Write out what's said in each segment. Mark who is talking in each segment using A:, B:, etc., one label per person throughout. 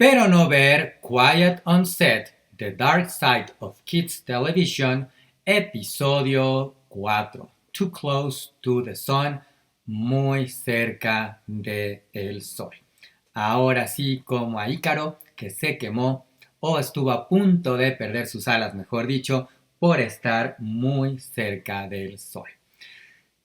A: pero no ver Quiet on Set, The Dark Side of Kids Television, episodio 4, Too Close to the Sun, muy cerca del sol. Ahora sí, como a Ícaro, que se quemó o estuvo a punto de perder sus alas, mejor dicho, por estar muy cerca del sol.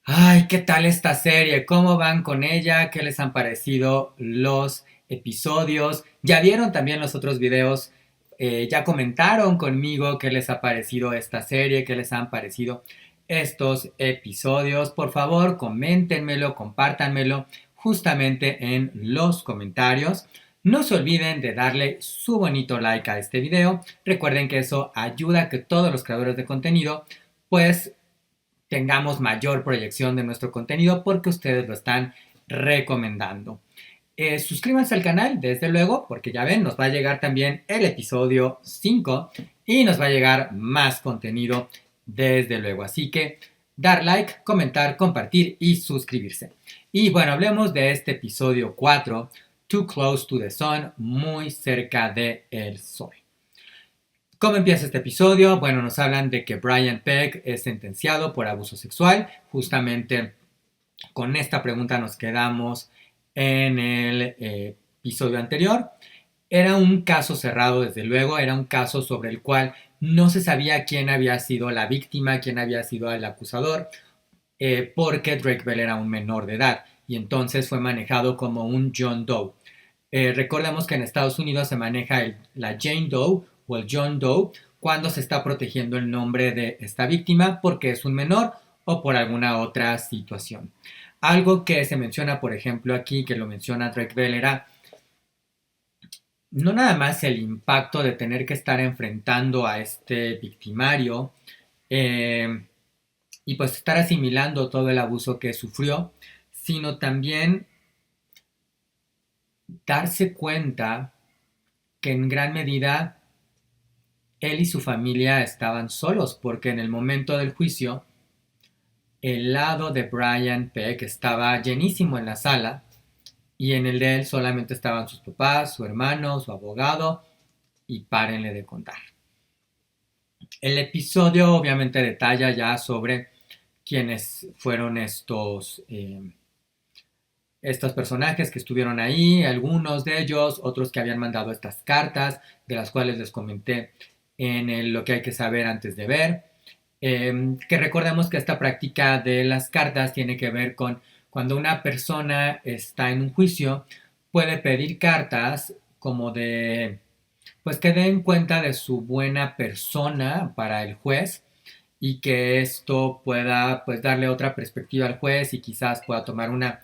A: Ay, ¿qué tal esta serie? ¿Cómo van con ella? ¿Qué les han parecido los episodios? ¿Ya vieron también los otros videos? ¿Ya comentaron conmigo qué les ha parecido esta serie? ¿Qué les han parecido estos episodios? Por favor, coméntenmelo, compártanmelo justamente en los comentarios. No se olviden de darle su bonito like a este video. Recuerden que eso ayuda a que todos los creadores de contenido pues tengamos mayor proyección de nuestro contenido porque ustedes lo están recomendando. Suscríbanse al canal, desde luego, porque ya ven, nos va a llegar también el episodio 5 y nos va a llegar más contenido, desde luego. Así que dar like, comentar, compartir y suscribirse. Y bueno, hablemos de este episodio 4, Too Close to the Sun, muy cerca del sol. ¿Cómo empieza este episodio? Bueno, nos hablan de que Brian Peck es sentenciado por abuso sexual. Justamente con esta pregunta nos quedamos en el episodio anterior. Era un caso cerrado, desde luego, era un caso sobre el cual no se sabía quién había sido la víctima, quién había sido el acusador, porque Drake Bell era un menor de edad y entonces fue manejado como un John Doe. Recordemos que en Estados Unidos se maneja la Jane Doe o el John Doe cuando se está protegiendo el nombre de esta víctima porque es un menor o por alguna otra situación. Algo que se menciona, por ejemplo, aquí, que lo menciona Drake Bell, era no nada más el impacto de tener que estar enfrentando a este victimario y pues estar asimilando todo el abuso que sufrió, sino también darse cuenta que en gran medida él y su familia estaban solos, porque en el momento del juicio, el lado de Brian Peck estaba llenísimo en la sala y en el de él solamente estaban sus papás, su hermano, su abogado y párenle de contar. El episodio obviamente detalla ya sobre quiénes fueron estos personajes que estuvieron ahí, algunos de ellos, otros que habían mandado estas cartas, de las cuales les comenté en lo que hay que saber antes de ver. Que recordemos que esta práctica de las cartas tiene que ver con cuando una persona está en un juicio, puede pedir cartas como de, pues que den cuenta de su buena persona para el juez y que esto pueda pues darle otra perspectiva al juez y quizás pueda tomar una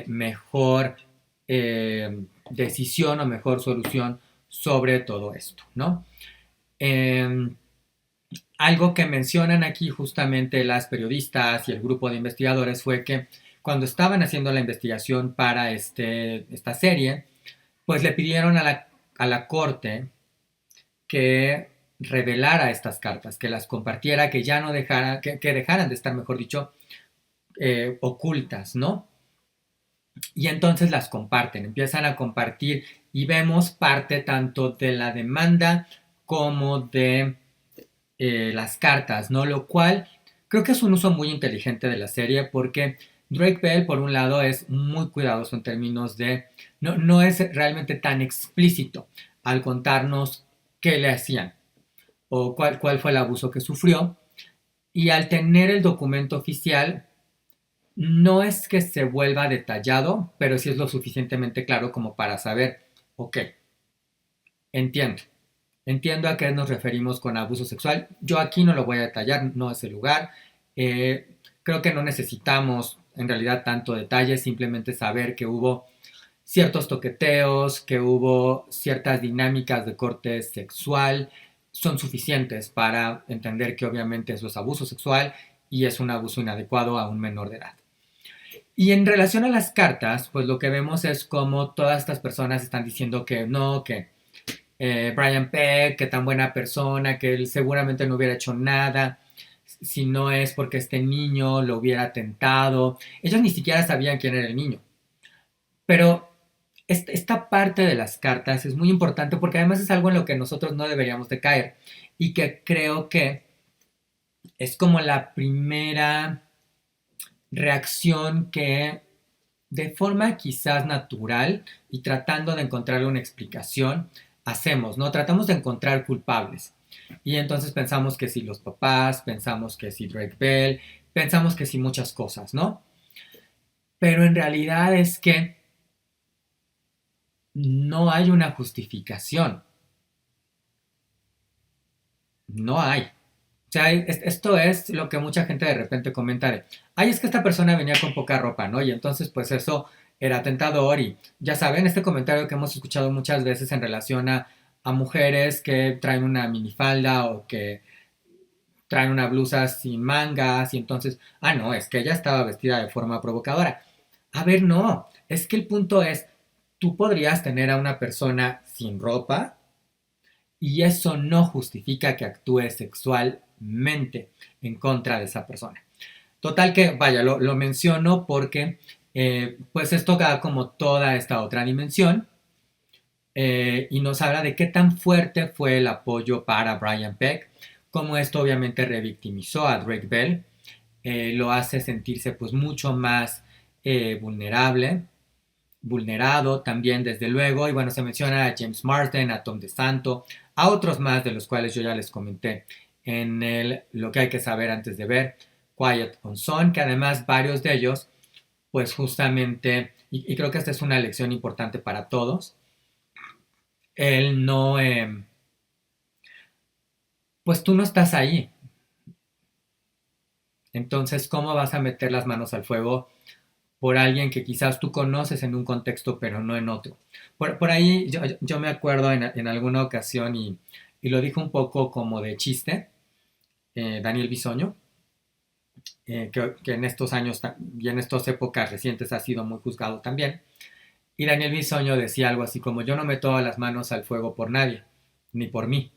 A: mejor decisión o mejor solución sobre todo esto, ¿no? Algo que mencionan aquí justamente las periodistas y el grupo de investigadores fue que cuando estaban haciendo la investigación para esta serie, pues le pidieron a la corte que revelara estas cartas, que las compartiera, que ya no dejara, que dejaran de estar, mejor dicho, ocultas, ¿no? Y entonces las comparten, empiezan a compartir y vemos parte tanto de la demanda como de las cartas, ¿no? Lo cual creo que es un uso muy inteligente de la serie porque Drake Bell, por un lado, es muy cuidadoso en términos de... No es realmente tan explícito al contarnos qué le hacían o cuál fue el abuso que sufrió. Y al tener el documento oficial, no es que se vuelva detallado, pero sí es lo suficientemente claro como para saber, ok, entiendo. Entiendo a qué nos referimos con abuso sexual. Yo aquí no lo voy a detallar, no es el lugar. Creo que no necesitamos en realidad tanto detalle, simplemente saber que hubo ciertos toqueteos, que hubo ciertas dinámicas de corte sexual, son suficientes para entender que obviamente eso es abuso sexual y es un abuso inadecuado a un menor de edad. Y en relación a las cartas, pues lo que vemos es como todas estas personas están diciendo que no, que Brian Peck, que tan buena persona, que él seguramente no hubiera hecho nada si no es porque este niño lo hubiera tentado. Ellos ni siquiera sabían quién era el niño. Pero esta parte de las cartas es muy importante porque además es algo en lo que nosotros no deberíamos de caer y que creo que es como la primera reacción que de forma quizás natural y tratando de encontrarle una explicación hacemos, ¿no? Tratamos de encontrar culpables. Y entonces pensamos que si los papás, pensamos que si Drake Bell, pensamos que si muchas cosas, ¿no? Pero en realidad es que no hay una justificación. No hay. O sea, esto es lo que mucha gente de repente comenta de, ay, es que esta persona venía con poca ropa, ¿no? Y entonces, pues eso era tentador y ya saben, este comentario que hemos escuchado muchas veces en relación a mujeres que traen una minifalda o que traen una blusa sin mangas y entonces, ah, no, es que ella estaba vestida de forma provocadora. A ver, no, es que el punto es, tú podrías tener a una persona sin ropa y eso no justifica que actúe sexualmente en contra de esa persona. Total que, vaya, lo menciono porque pues esto da como toda esta otra dimensión y nos habla de qué tan fuerte fue el apoyo para Brian Peck, cómo esto obviamente revictimizó a Drake Bell, lo hace sentirse pues mucho más vulnerable, vulnerado también desde luego, y bueno, se menciona a James Marsden, a Tom DeSanto, a otros más de los cuales yo ya les comenté en el Lo que hay que saber antes de ver, Quiet on Son, que además varios de ellos, pues justamente, y creo que esta es una lección importante para todos, él no, pues tú no estás ahí, entonces, ¿cómo vas a meter las manos al fuego por alguien que quizás tú conoces en un contexto pero no en otro? Por ahí yo me acuerdo en alguna ocasión y lo dijo un poco como de chiste, Daniel Bisoño, que en estos años y en estas épocas recientes ha sido muy juzgado también. Y Daniel Bisoño decía algo así como yo no meto las manos al fuego por nadie, ni por mí,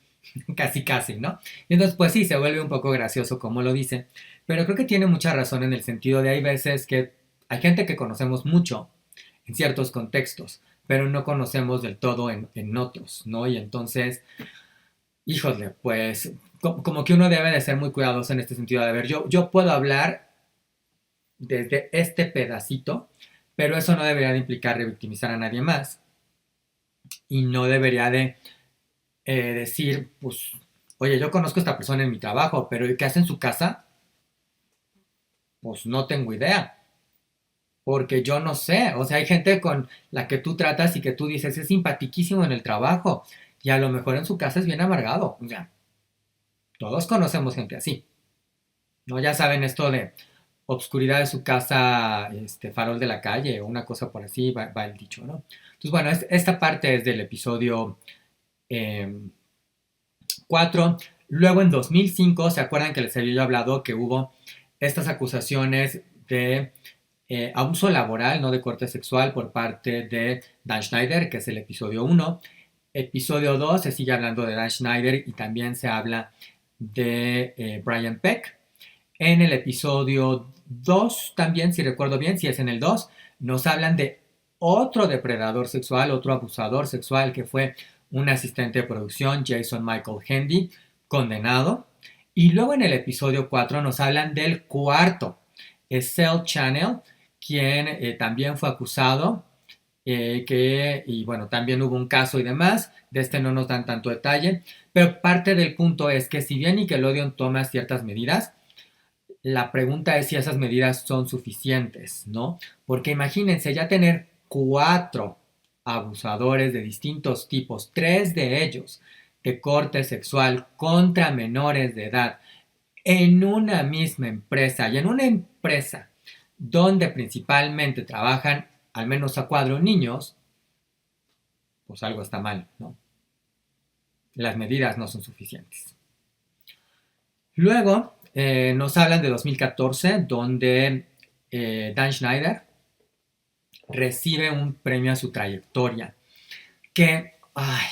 A: casi casi, ¿no? Y entonces pues sí, se vuelve un poco gracioso como lo dice, pero creo que tiene mucha razón en el sentido de hay veces que hay gente que conocemos mucho en ciertos contextos, pero no conocemos del todo en otros, ¿no? Y entonces, híjole, pues como que uno debe de ser muy cuidadoso en este sentido de ver, yo puedo hablar desde este pedacito, pero eso no debería de implicar revictimizar a nadie más y no debería de decir, pues, oye, yo conozco a esta persona en mi trabajo, pero ¿qué hace en su casa? Pues no tengo idea, porque yo no sé, o sea, hay gente con la que tú tratas y que tú dices es simpatiquísimo en el trabajo y a lo mejor en su casa es bien amargado, o sea, todos conocemos gente así, ¿no? Ya saben esto de obscuridad de su casa, farol de la calle o una cosa por así, va el dicho, ¿no? Entonces, bueno, esta parte es del episodio eh, 4. Luego en 2005, ¿se acuerdan que les había yo hablado que hubo estas acusaciones de abuso laboral, no de corte sexual, por parte de Dan Schneider, que es el episodio 1? Episodio 2 se sigue hablando de Dan Schneider y también se habla de Brian Peck. En el episodio 2 también, si recuerdo bien, si es en el 2, nos hablan de otro depredador sexual, otro abusador sexual que fue un asistente de producción, Jason Michael Handy, condenado. Y luego en el episodio 4 nos hablan del cuarto, Cell Channel, quien también fue acusado, y bueno, también hubo un caso y demás, de este no nos dan tanto detalle, pero parte del punto es que si bien Nickelodeon toma ciertas medidas, la pregunta es si esas medidas son suficientes, ¿no? Porque imagínense ya tener 4 abusadores de distintos tipos, 3 de ellos de corte sexual contra menores de edad en una misma empresa y en una empresa donde principalmente trabajan al menos a cuadro niños, pues algo está mal, ¿no? Las medidas no son suficientes. Luego nos hablan de 2014, donde Dan Schneider recibe un premio a su trayectoria. Que, ay,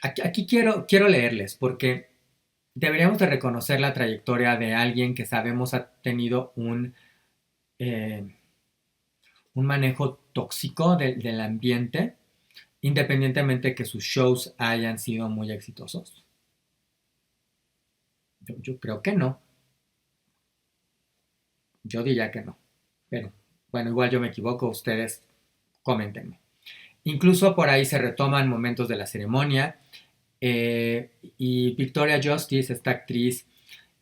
A: aquí quiero leerles, porque deberíamos de reconocer la trayectoria de alguien que sabemos ha tenido eh, un manejo tóxico del ambiente, independientemente que sus shows hayan sido muy exitosos? Yo creo que no. Yo diría que no. Pero bueno, igual yo me equivoco, ustedes coméntenme. Incluso por ahí se retoman momentos de la ceremonia y Victoria Justice, esta actriz,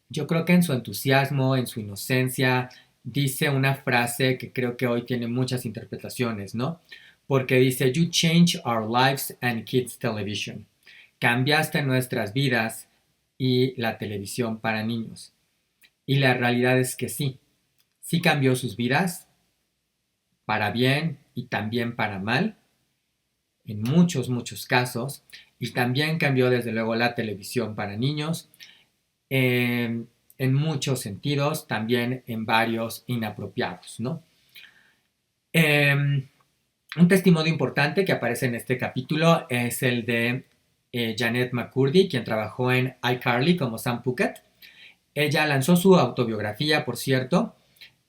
A: yo creo que en su entusiasmo, en su inocencia, dice una frase que creo que hoy tiene muchas interpretaciones, ¿no? Porque dice, You change our lives and kids television. Cambiaste nuestras vidas y la televisión para niños. Y la realidad es que sí, sí cambió sus vidas para bien y también para mal, en muchos, muchos casos, y también cambió desde luego la televisión para niños, en muchos sentidos, también en varios inapropiados, ¿no? Eh, un testimonio importante que aparece en este capítulo es el de Janet McCurdy, quien trabajó en iCarly como Sam Puckett. Ella lanzó su autobiografía, por cierto,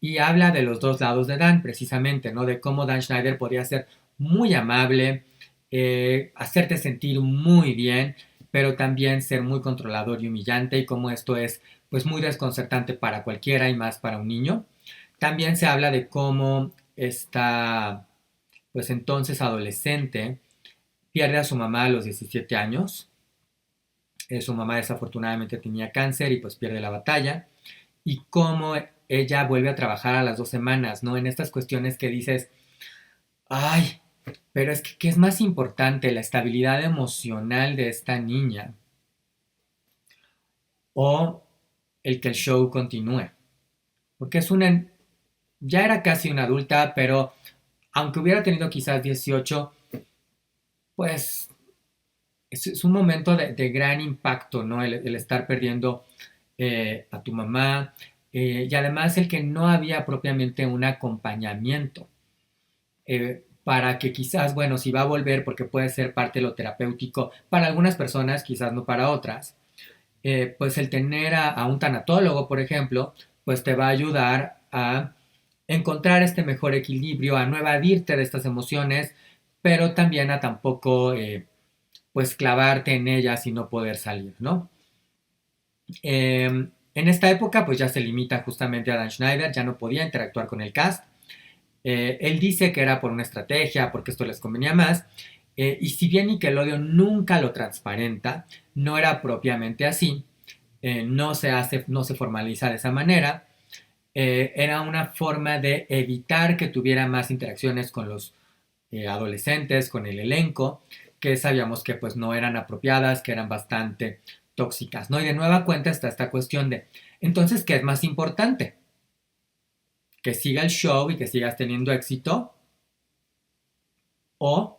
A: y habla de los dos lados de Dan, precisamente, ¿no? De cómo Dan Schneider podía ser muy amable, hacerte sentir muy bien, pero también ser muy controlador y humillante, y cómo esto es, pues, muy desconcertante para cualquiera y más para un niño. También se habla de cómo esta, pues entonces adolescente, pierde a su mamá a los 17 años. Su mamá desafortunadamente tenía cáncer y pues pierde la batalla. Y cómo ella vuelve a trabajar a las 2 semanas, ¿no? En estas cuestiones que dices, ay, pero es que ¿qué es más importante? ¿La estabilidad emocional de esta niña o el que el show continúe? Porque ya era casi una adulta, pero aunque hubiera tenido quizás 18, pues es un momento de gran impacto, ¿no? El estar perdiendo a tu mamá y además el que no había propiamente un acompañamiento para que quizás, bueno, si va a volver, porque puede ser parte de lo terapéutico para algunas personas, quizás no para otras, pues el tener a un tanatólogo, por ejemplo, pues te va a ayudar a encontrar este mejor equilibrio, a no evadirte de estas emociones, pero también a tampoco pues clavarte en ellas y no poder salir, ¿no? En esta época pues ya se limita justamente a Dan Schneider, ya no podía interactuar con el cast. Él dice que era por una estrategia, porque esto les convenía más, y si bien Nickelodeon nunca lo transparenta, no era propiamente así, no se formaliza de esa manera, era una forma de evitar que tuviera más interacciones con los adolescentes, con el elenco, que sabíamos que pues no eran apropiadas, que eran bastante tóxicas, ¿no? Y de nueva cuenta está esta cuestión de, entonces, ¿qué es más importante? ¿Que siga el show y que sigas teniendo éxito? ¿O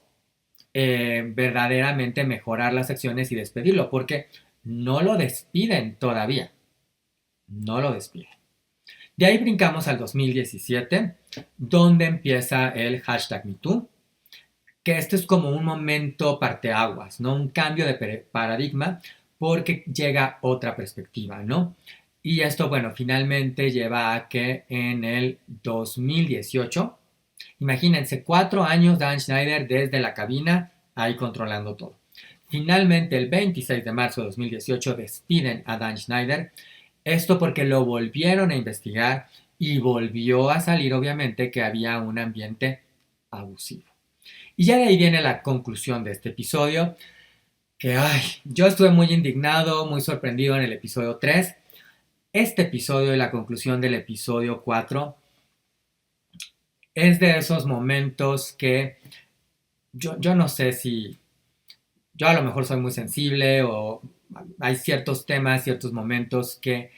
A: verdaderamente mejorar las acciones y despedirlo? Porque no lo despiden todavía, no lo despiden. De ahí brincamos al 2017, donde empieza el hashtag MeToo, que este es como un momento parteaguas, ¿no? Un cambio de paradigma porque llega otra perspectiva, ¿no? Y esto, bueno, finalmente lleva a que en el 2018, imagínense, 4 años Dan Schneider desde la cabina, ahí controlando todo. Finalmente, el 26 de marzo de 2018 despiden a Dan Schneider. Esto porque lo volvieron a investigar y volvió a salir, obviamente, que había un ambiente abusivo. Y ya de ahí viene la conclusión de este episodio, que ay, yo estuve muy indignado, muy sorprendido en el episodio 3. Este episodio y la conclusión del episodio 4 es de esos momentos que yo no sé si yo a lo mejor soy muy sensible o hay ciertos temas, ciertos momentos que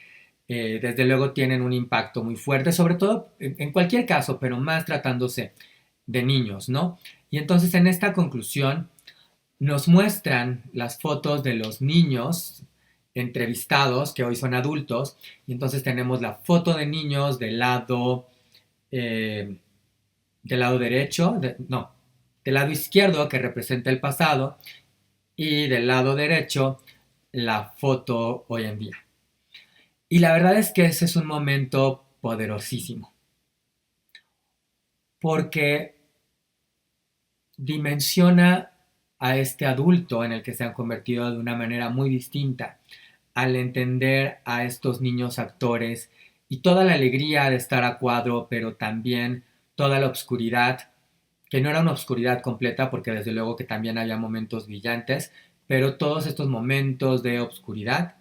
A: desde luego tienen un impacto muy fuerte, sobre todo en cualquier caso, pero más tratándose de niños, ¿no? Y entonces en esta conclusión nos muestran las fotos de los niños entrevistados, que hoy son adultos, y entonces tenemos la foto de niños eh, del lado derecho, no, del lado izquierdo que representa el pasado, y del lado derecho la foto hoy en día. Y la verdad es que ese es un momento poderosísimo. porque dimensiona a este adulto en el que se han convertido de una manera muy distinta al entender a estos niños actores y toda la alegría de estar a cuadro, pero también toda la obscuridad, que no era una obscuridad completa, porque desde luego que también había momentos brillantes, pero todos estos momentos de obscuridad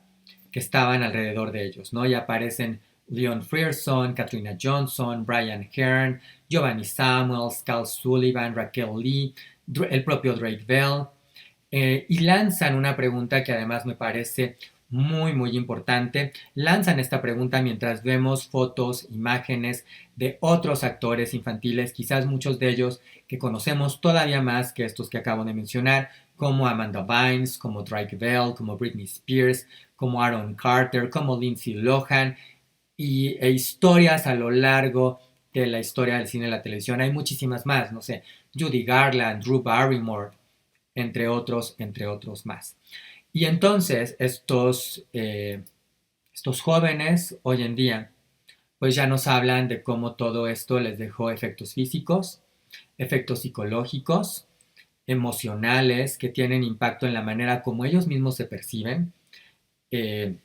A: que estaban alrededor de ellos, ¿no? Y aparecen Leon Frierson, Katrina Johnson, Brian Hearn, Giovanni Samuels, Cal Sullivan, Raquel Lee, el propio Drake Bell, y lanzan una pregunta que además me parece muy muy importante. Lanzan esta pregunta mientras vemos fotos, imágenes de otros actores infantiles, quizás muchos de ellos que conocemos todavía más que estos que acabo de mencionar, como Amanda Bynes, como Drake Bell, como Britney Spears, como Aaron Carter, como Lindsay Lohan, e historias a lo largo de la historia del cine y la televisión. Hay muchísimas más, no sé, Judy Garland, Drew Barrymore, entre otros más. Y entonces estos jóvenes hoy en día pues ya nos hablan de cómo todo esto les dejó efectos físicos, efectos psicológicos, emocionales, que tienen impacto en la manera como ellos mismos se perciben, eh,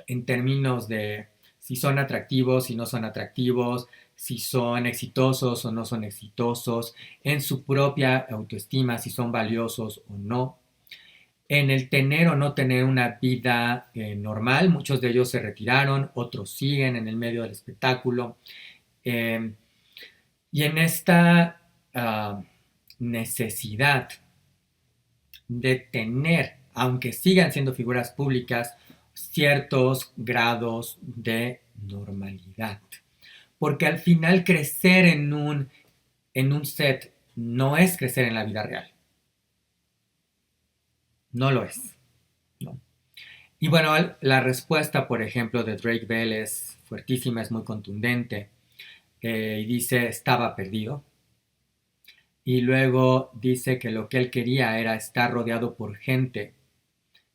A: en términos de si son atractivos, si no son atractivos, si son exitosos o no son exitosos, en su propia autoestima, si son valiosos o no, en el tener o no tener una vida normal. Muchos de ellos se retiraron, otros siguen en el medio del espectáculo. Eh, y en esta necesidad de tener, aunque sigan siendo figuras públicas, ciertos grados de normalidad. Porque al final crecer en un set no es crecer en la vida real. No lo es. ¿No? Y bueno, la respuesta, por ejemplo, de Drake Bell es fuertísima, es muy contundente. Y dice, estaba perdido. Y luego dice que lo que él quería era estar rodeado por gente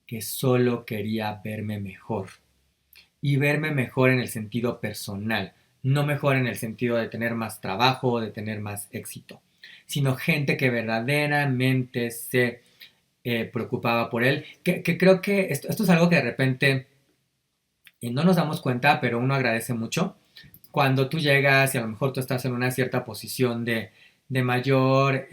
A: que solo quería verme mejor. Y verme mejor en el sentido personal, no mejor en el sentido de tener más trabajo o de tener más éxito, sino gente que verdaderamente se preocupaba por él. Que creo que esto es algo que de repente no nos damos cuenta, pero uno agradece mucho. Cuando tú llegas y a lo mejor tú estás en una cierta posición de mayor,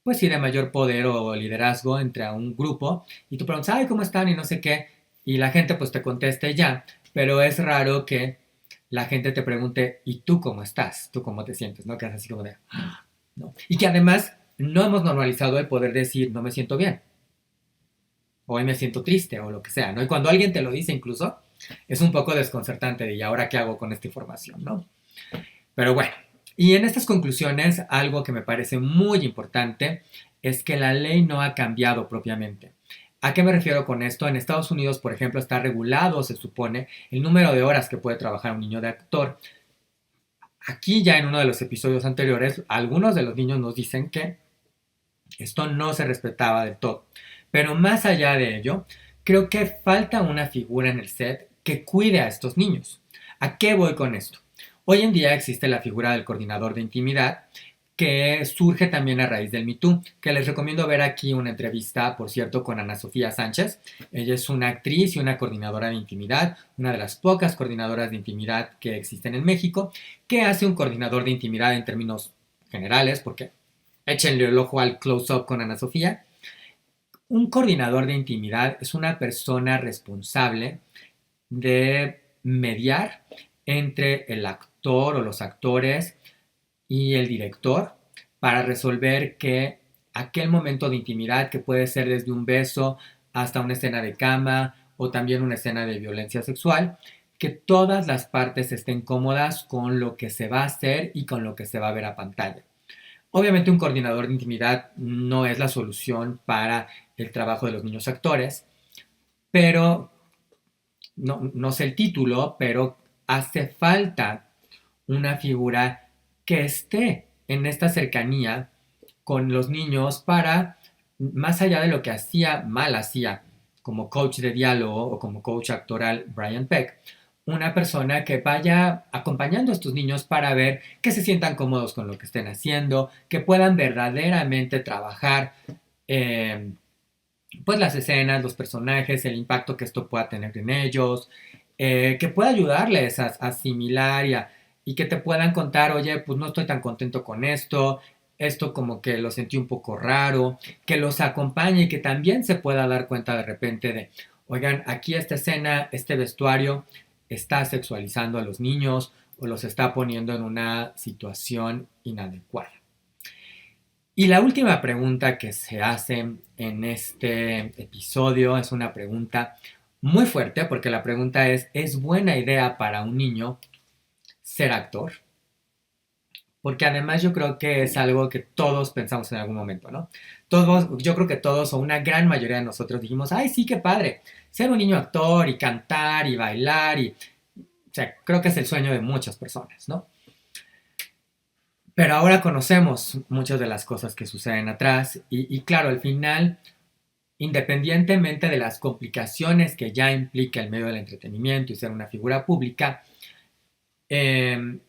A: pues sí, de mayor poder o liderazgo entre un grupo, y tú preguntas, ay, ¿cómo están? Y no sé qué, y la gente pues te conteste ya, pero es raro que la gente te pregunte, ¿y tú cómo estás? ¿Tú cómo te sientes? ¿No? Que es así como de, "Ah", ¿no? Y que además no hemos normalizado el poder decir, no me siento bien, hoy me siento triste, o lo que sea, ¿no? Y cuando alguien te lo dice incluso, es un poco desconcertante de, ¿y ahora qué hago con esta información, no? Pero bueno, y en estas conclusiones, algo que me parece muy importante es que la ley no ha cambiado propiamente. ¿A qué me refiero con esto? En Estados Unidos, por ejemplo, está regulado, se supone, el número de horas que puede trabajar un niño de actor. Aquí ya en uno de los episodios anteriores, algunos de los niños nos dicen que esto no se respetaba del todo. Pero más allá de ello, creo que falta una figura en el set que cuide a estos niños. ¿A qué voy con esto? Hoy en día existe la figura del coordinador de intimidad, que surge también a raíz del Me Too, que les recomiendo ver aquí una entrevista, por cierto, con Ana Sofía Sánchez. Ella es una actriz y una coordinadora de intimidad, una de las pocas coordinadoras de intimidad que existen en México. ¿Qué hace un coordinador de intimidad en términos generales? Porque échenle el ojo al close-up con Ana Sofía. Un coordinador de intimidad es una persona responsable de mediar entre el actor o los actores y el director para resolver que aquel momento de intimidad, que puede ser desde un beso hasta una escena de cama o también una escena de violencia sexual, que todas las partes estén cómodas con lo que se va a hacer y con lo que se va a ver a pantalla. Obviamente un coordinador de intimidad no es la solución para el trabajo de los niños actores, pero no sé el título, pero hace falta una figura que esté en esta cercanía con los niños para, más allá de lo que hacía como coach de diálogo o como coach actoral Brian Peck, una persona que vaya acompañando a estos niños para ver que se sientan cómodos con lo que estén haciendo, que puedan verdaderamente trabajar eh, pues las escenas, los personajes, el impacto que esto pueda tener en ellos, que pueda ayudarles a asimilar y que te puedan contar, oye, pues no estoy tan contento con esto como que lo sentí un poco raro, que los acompañe y que también se pueda dar cuenta de repente de, oigan, aquí esta escena, este vestuario está sexualizando a los niños o los está poniendo en una situación inadecuada. Y la última pregunta que se hace en este episodio es una pregunta muy fuerte porque la pregunta ¿es buena idea para un niño ser actor? Porque además yo creo que es algo que todos pensamos en algún momento, ¿no? Todos, yo creo que todos o una gran mayoría de nosotros dijimos, ay, sí, qué padre, ser un niño actor y cantar y bailar o sea, creo que es el sueño de muchas personas, ¿no? Pero ahora conocemos muchas de las cosas que suceden atrás y claro, al final, independientemente de las complicaciones que ya implica el medio del entretenimiento y ser una figura pública, eh,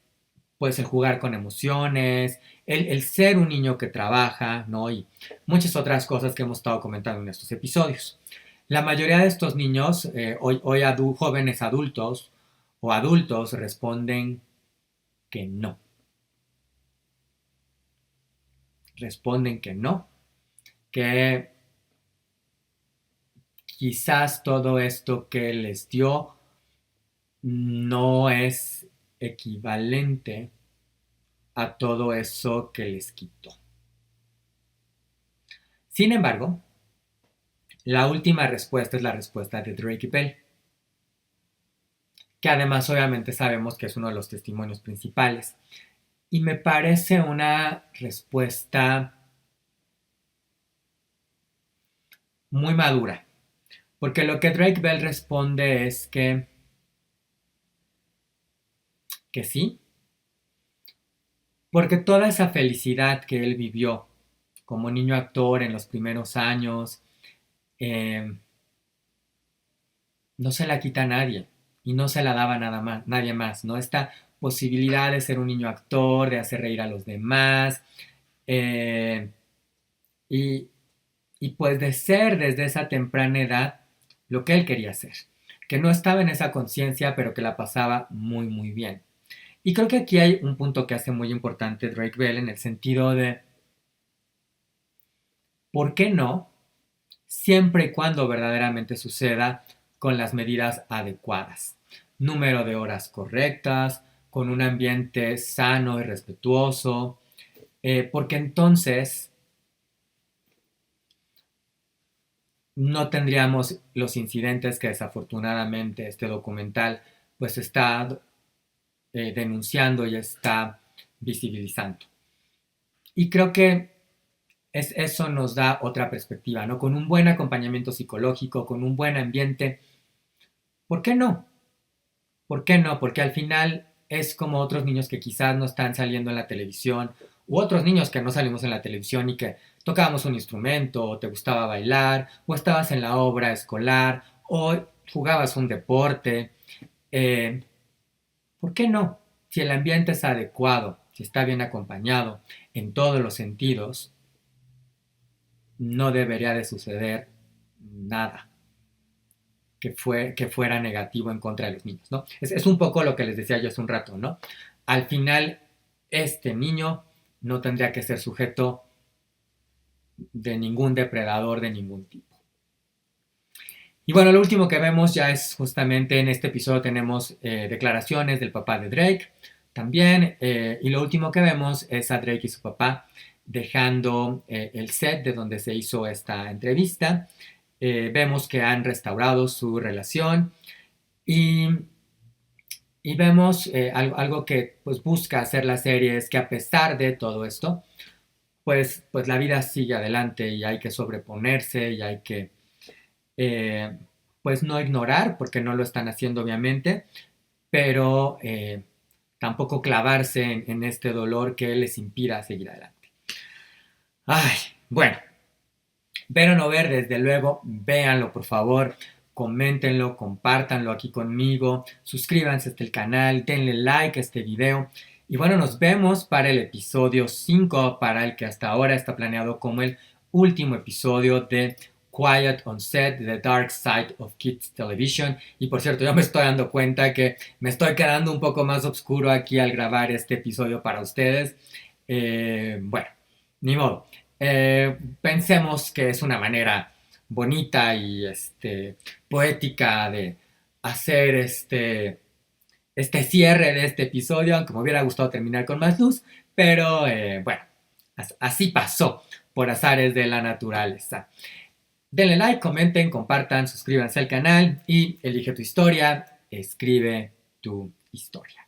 A: pues el jugar con emociones, el ser un niño que trabaja, ¿no? Y muchas otras cosas que hemos estado comentando en estos episodios. La mayoría de estos niños, hoy jóvenes adultos o adultos, responden que no. Responden que no, que quizás todo esto que les dio no es equivalente a todo eso que les quitó. Sin embargo, la última respuesta es la respuesta de Drake Bell, que además obviamente sabemos que es uno de los testimonios principales. Y me parece una respuesta muy madura, porque lo que Drake Bell responde es que sí, porque toda esa felicidad que él vivió como niño actor en los primeros años, eh, no se la quita a nadie y no se la daba nada más, nadie más, ¿no? Esta posibilidad de ser un niño actor, de hacer reír a los demás, eh, y, y pues de ser desde esa temprana edad lo que él quería hacer, que no estaba en esa conciencia, pero que la pasaba muy, muy bien. Y creo que aquí hay un punto que hace muy importante Drake Bell en el sentido de, ¿por qué no? Siempre y cuando verdaderamente suceda con las medidas adecuadas. Número de horas correctas, con un ambiente sano y respetuoso, porque entonces no tendríamos los incidentes que desafortunadamente este documental pues está denunciando y está visibilizando. Y creo que eso nos da otra perspectiva, ¿no? Con un buen acompañamiento psicológico, con un buen ambiente, ¿por qué no? ¿Por qué no? Porque al final es como otros niños que quizás no están saliendo en la televisión, u otros niños que no salimos en la televisión y que tocábamos un instrumento, o te gustaba bailar, o estabas en la obra escolar, o jugabas un deporte. Eh, ¿Por qué no? Si el ambiente es adecuado, si está bien acompañado en todos los sentidos, no debería de suceder nada que fuera negativo en contra de los niños, ¿no? Es un poco lo que les decía yo hace un rato, ¿no? Al final, este niño no tendría que ser sujeto de ningún depredador de ningún tipo. Y bueno, lo último que vemos ya es justamente en este episodio tenemos declaraciones del papá de Drake también, y lo último que vemos es a Drake y su papá dejando el set de donde se hizo esta entrevista. Vemos que han restaurado su relación y, y vemos algo que pues, busca hacer la serie es que a pesar de todo esto, pues la vida sigue adelante y hay que sobreponerse y hay que eh, pues no ignorar, porque no lo están haciendo obviamente, pero tampoco clavarse en este dolor que les impida seguir adelante. Ay, bueno, ver o no ver, desde luego, véanlo por favor, coméntenlo, compártanlo aquí conmigo, suscríbanse a este canal, denle like a este video. Y bueno, nos vemos para el episodio 5, para el que hasta ahora está planeado como el último episodio de Quiet on Set, The Dark Side of Kids Television. Y por cierto, yo me estoy dando cuenta que me estoy quedando un poco más oscuro aquí al grabar este episodio para ustedes. Bueno, ni modo. Pensemos que es una manera bonita y poética de hacer este cierre de este episodio, aunque me hubiera gustado terminar con más luz, pero bueno, así pasó por azares de la naturaleza. Denle like, comenten, compartan, suscríbanse al canal y elige tu historia, escribe tu historia.